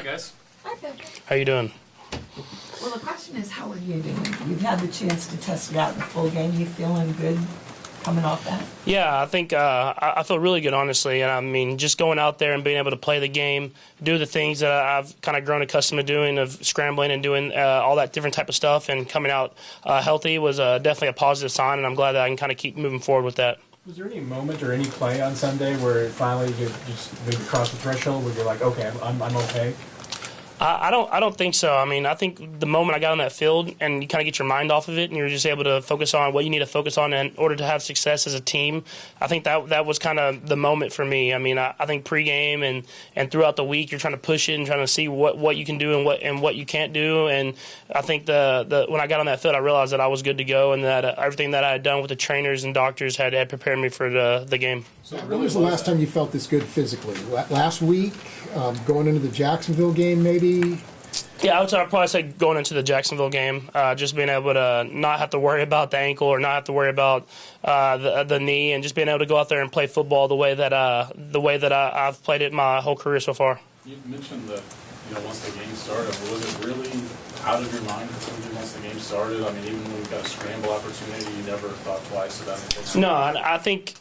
Hi, guys. Hi, Patrick. How you doing? Well, the question is, how are you doing? You've had the chance to test it out in the full game. You feeling good coming off that? Yeah, I think I feel really good, honestly. And I mean, just going out there and being able to play the game, do the things that I've kind of grown accustomed to doing, of scrambling and doing all that different type of stuff, and coming out healthy was definitely a positive sign. And I'm glad that I can kind of keep moving forward with that. Was there any moment or any play on Sunday where finally you just maybe crossed the threshold where you're like, okay, I'm okay? I don't think so. I mean, I think the moment I got on that field and you kind of get your mind off of it and you're just able to focus on what you need to focus on in order to have success as a team, I think that was kind of the moment for me. I mean, I think pregame and throughout the week you're trying to push it and trying to see what you can do and what you can't do. And I think when I got on that field, I realized that I was good to go and that everything that I had done with the trainers and doctors had prepared me for the game. So when was the last time you felt this good physically? Last week, going into the Jacksonville game, maybe? Yeah, I'd probably say going into the Jacksonville game, just being able to not have to worry about the ankle or not have to worry about the knee, and just being able to go out there and play football the way that I've played it my whole career so far. You mentioned that once the game started, was it really out of your mind once the game started? I mean, even when you got a scramble opportunity, you never thought twice about it? No, I think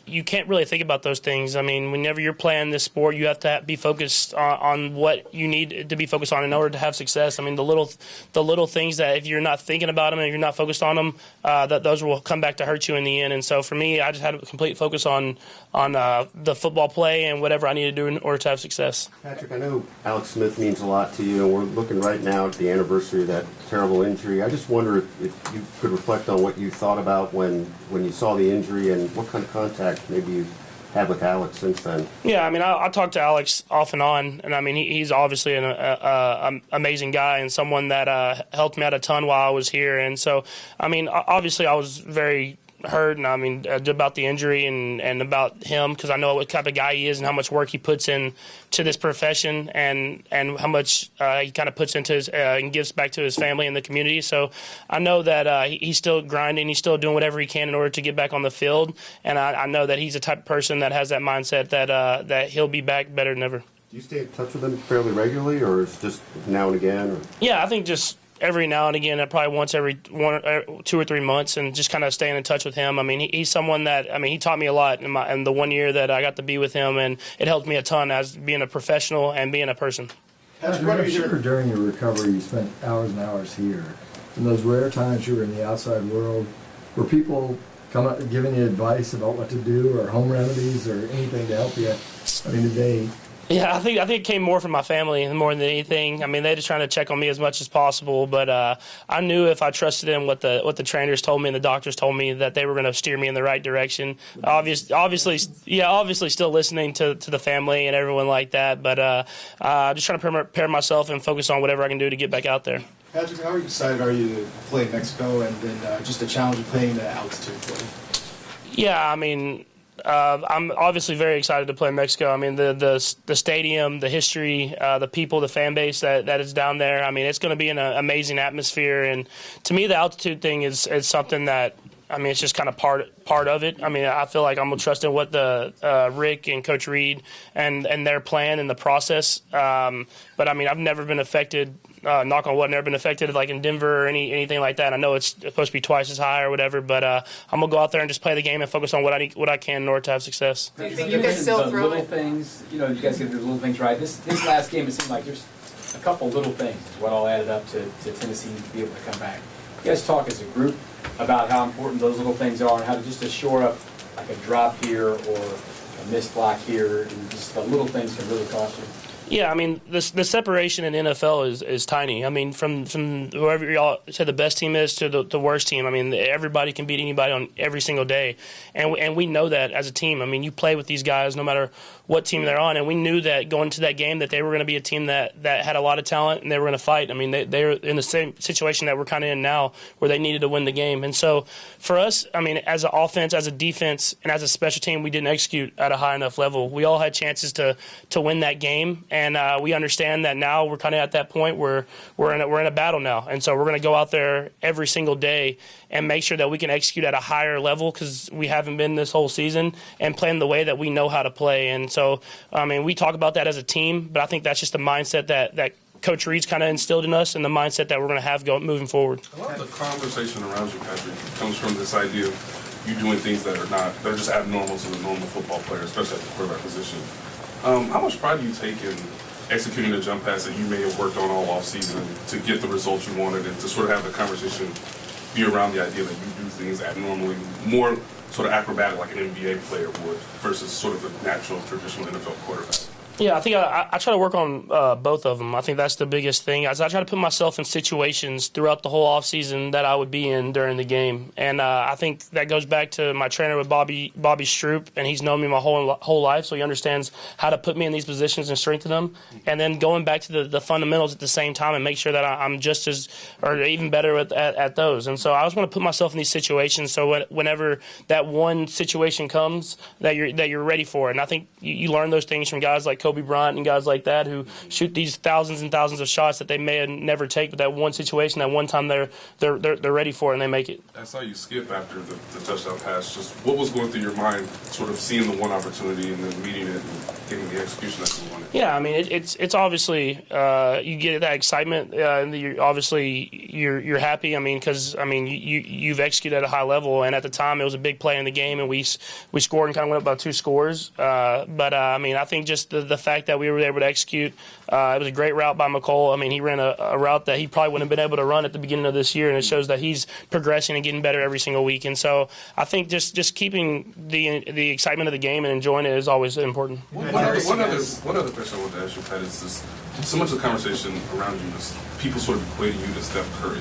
you can't really think about those things. I mean, whenever you're playing this sport, you have to be focused on what you need to be focused on in order to have success. I mean, the little things that if you're not thinking about them and you're not focused on them, that those will come back to hurt you in the end. And so for me, I just had a complete focus on the football play and whatever I need to do in order to have success. Patrick, I know Alex Smith means a lot to you, and we're looking right now at the anniversary of that terrible injury. I just wonder if you could reflect on what you thought about when you saw the injury and what kind of contact maybe you've had with Alex since then. Yeah, I mean, I talked to Alex off and on, and I mean, he's obviously an amazing guy and someone that helped me out a ton while I was here. And so, I mean, obviously I was very hurt, and I mean about the injury and about him, because I know what type of guy he is and how much work he puts in to this profession and how much he kind of puts into his and gives back to his family and the community. So I know that he's still grinding, he's still doing whatever he can in order to get back on the field, and I know that he's the type of person that has that mindset that he'll be back better than ever. Do you stay in touch with him fairly regularly, or is it just now and again? Or? Yeah, I think just every now and again, probably once every 2 or 3 months, and just kind of staying in touch with him. I mean, he's someone that, I mean, he taught me a lot in the 1 year that I got to be with him, and it helped me a ton as being a professional and being a person. I'm sure during your recovery you spent hours and hours here. In those rare times you were in the outside world, were people giving you advice about what to do, or home remedies, or anything to help you? I mean, did they... Yeah, I think it came more from my family more than anything. I mean, they're just trying to check on me as much as possible. But I knew if I trusted in what the trainers told me and the doctors told me, that they were going to steer me in the right direction. Obviously, still listening to the family and everyone like that. But just trying to prepare myself and focus on whatever I can do to get back out there. Patrick, how excited are you to play in Mexico, and then just the challenge of playing the altitude play? Yeah, I mean, I'm obviously very excited to play in Mexico. I mean, the stadium, the history, the people, the fan base that is down there. I mean, it's going to be an amazing atmosphere. And to me, the altitude thing is something that, I mean, it's just kind of part of it. I mean, I feel like I'm going to trust in what the Rick and Coach Reed and their plan and the process. But, I mean, I've never been affected, knock on wood, never been affected like in Denver or anything like that. I know it's supposed to be twice as high or whatever, but I'm going to go out there and just play the game and focus on what I can in order to have success. Do you think you can still throw little things, you guys get the little things right. This last game, it seemed like there's a couple little things is what all added up to Tennessee to be able to come back. You guys talk as a group about how important those little things are and how to shore up like a drop here or a missed block here, and just the little things can really cost you. Yeah, I mean, the separation in NFL is tiny. I mean, from whoever y'all say the best team is to the worst team, I mean, everybody can beat anybody on every single day. And we know that as a team. I mean, you play with these guys no matter what team they're on, and we knew that going into that game that they were going to be a team that had a lot of talent and they were going to fight. I mean, they were in the same situation that we're kind of in now where they needed to win the game. And so for us, I mean, as an offense, as a defense, and as a special team, we didn't execute at a high enough level. We all had chances to win that game, and we understand that now we're kind of at that point where we're in a battle now. And so we're going to go out there every single day and make sure that we can execute at a higher level, because we haven't been this whole season, and playing the way that we know how to play. And so, I mean, we talk about that as a team, but I think that's just the mindset that Coach Reed's kind of instilled in us and the mindset that we're going to have moving forward. A lot of the conversation around you, Patrick, comes from this idea of you doing things that are just abnormal to the normal football player, especially at the quarterback position. How much pride do you take in executing the jump pass that you may have worked on all offseason to get the results you wanted, and to sort of have the conversation be around the idea that you do things abnormally, more sort of acrobatic like an NBA player would versus sort of a natural, traditional NFL quarterback? Yeah, I think I try to work on both of them. I think that's the biggest thing. As I try to put myself in situations throughout the whole offseason that I would be in during the game. And I think that goes back to my trainer with Bobby Stroop, and he's known me my whole life, so he understands how to put me in these positions and strengthen them. And then going back to the fundamentals at the same time and make sure that I'm just as or even better at those. And so I always want to put myself in these situations so whenever that one situation comes that you're ready for it. And I think you learn those things from guys like Kobe Bryant and guys like that who shoot these thousands and thousands of shots that they may never take, but that one situation, that one time they're ready for it and they make it. I saw you skip after the touchdown pass. Just what was going through your mind, sort of seeing the one opportunity and then meeting it and getting the execution that you wanted? Yeah, I mean it's obviously you get that excitement, and you're happy. I mean because you've executed at a high level, and at the time it was a big play in the game, and we scored and kind of went up by 2 scores. But I mean I think just the fact that we were able to execute, it was a great route by McCole. I mean he ran a route that he probably wouldn't have been able to run at the beginning of this year, and it shows that he's progressing and getting better every single week. And so I think just keeping the excitement of the game and enjoying it is always important. One other question I wanted to ask you, Pat, is this: so much of the conversation around you is people sort of equating you to Steph Curry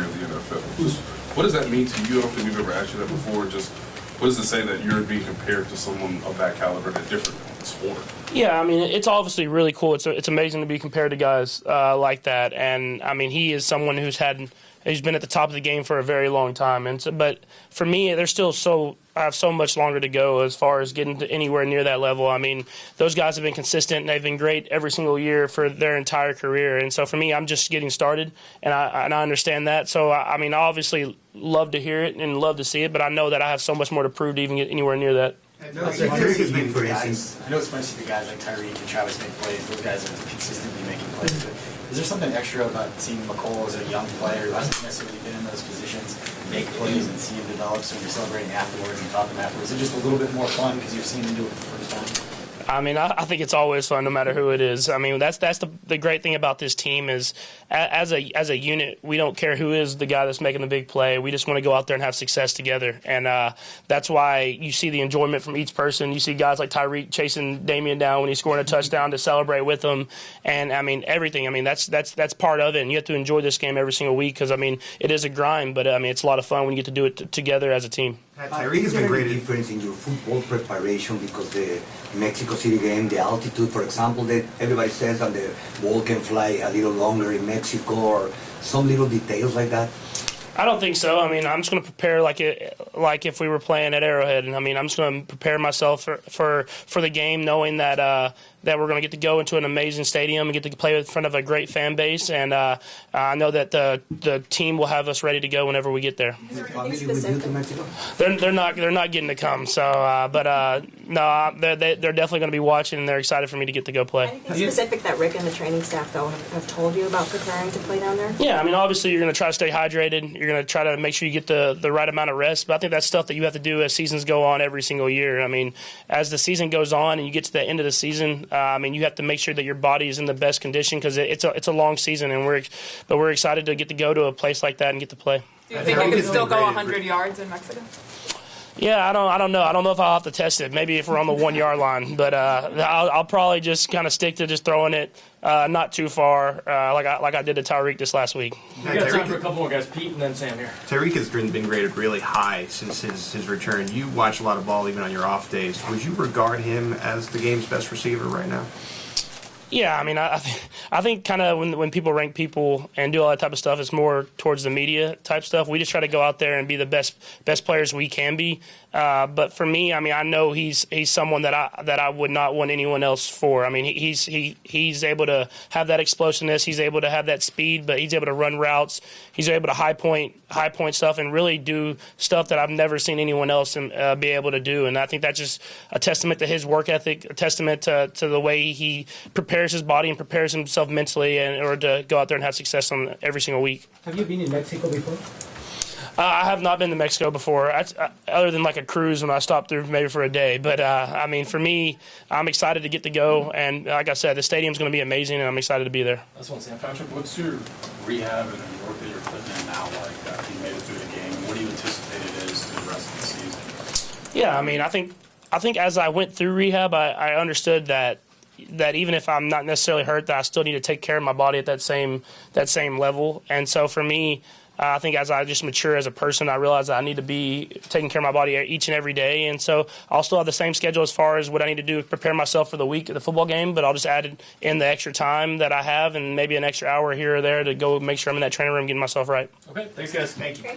of the NFL. What does that mean to you? I don't think we've ever asked you that before. Just what does it say that you're being compared to someone of that caliber in a different sport? Yeah, I mean, it's obviously really cool. It's amazing to be compared to guys like that. And, I mean, he is someone who's been at the top of the game for a very long time. And so, but for me, I have so much longer to go as far as getting to anywhere near that level. I mean, those guys have been consistent, and they've been great every single year for their entire career. And so for me, I'm just getting started, and I understand that. So, I mean, I obviously love to hear it and love to see it, but I know that I have so much more to prove to even get anywhere near that. I know it's fun to see the guys like Tyreek and Travis make plays. Those guys are consistently making plays. But is there something extra about seeing McCole as a young player who hasn't necessarily been in those positions make plays and see him develop, so when you're celebrating afterwards and talking afterwards? Is it just a little bit more fun because you've seen him do it for the first time? I mean, I think it's always fun no matter who it is. I mean, that's the great thing about this team is as a unit, we don't care who is the guy that's making the big play. We just want to go out there and have success together. And that's why you see the enjoyment from each person. You see guys like Tyreek chasing Damian down when he's scoring a touchdown to celebrate with him. And, I mean, everything. I mean, that's part of it. And you have to enjoy this game every single week because, I mean, it is a grind. But, I mean, it's a lot of fun when you get to do it together as a team. Tyreek has been great difference in your football preparation because the Mexico City game, the altitude, for example, that everybody says that the ball can fly a little longer in Mexico, or some little details like that. I don't think so. I mean, I'm just going to prepare like if we were playing at Arrowhead, and I mean, I'm just going to prepare myself for the game, knowing that we're going to get to go into an amazing stadium and get to play in front of a great fan base, and I know that the team will have us ready to go whenever we get there. They're not getting to come, so no, they're definitely going to be watching, and they're excited for me to get to go play. Anything specific that Rick and the training staff though have told you about preparing to play down there? Yeah, I mean, obviously you're going to try to stay hydrated. You're going to try to make sure you get the right amount of rest, but I think that's stuff that you have to do as seasons go on every single year. I mean, as the season goes on and you get to the end of the season, I mean, you have to make sure that your body is in the best condition because it's a long season, and we're excited to get to go to a place like that and get to play. Do you think you can still go 100 yards in Mexico? Yeah, I don't know. I don't know if I'll have to test it. Maybe if we're on the 1 yard line, but I'll probably just kind of stick to just throwing it not too far, like I did to Tyreek this last week. We got time for a couple more guys. Pete and then Sam here. Tyreek has been rated really high since his return. You watch a lot of ball even on your off days. Would you regard him as the game's best receiver right now? Yeah, I mean, I think kind of when people rank people and do all that type of stuff, it's more towards the media type stuff. We just try to go out there and be the best players we can be. But for me, I mean, I know he's someone that I would not want anyone else for. I mean, he's able to have that explosiveness. He's able to have that speed, but he's able to run routes. He's able to high point stuff and really do stuff that I've never seen anyone else be able to do. And I think that's just a testament to his work ethic, a testament to the way he prepares his body and prepares himself mentally in order to go out there and have success on every single week. Have you been in Mexico before? I have not been to Mexico before, other than like a cruise when I stopped through maybe for a day. But, I mean, for me, I'm excited to get to go. And like I said, the stadium's going to be amazing, and I'm excited to be there. That's what I'm saying. Patrick, what's your rehab and work that you're putting in now like after you made it through the game? And what do you anticipate it is through the rest of the season? Yeah, I mean, I think as I went through rehab, I understood that even if I'm not necessarily hurt, that I still need to take care of my body at that same level. And so for me, I think as I just mature as a person, I realize that I need to be taking care of my body each and every day. And so I'll still have the same schedule as far as what I need to do to prepare myself for the week of the football game, but I'll just add in the extra time that I have and maybe an extra hour here or there to go make sure I'm in that training room getting myself right. Okay, thanks guys. Thank you.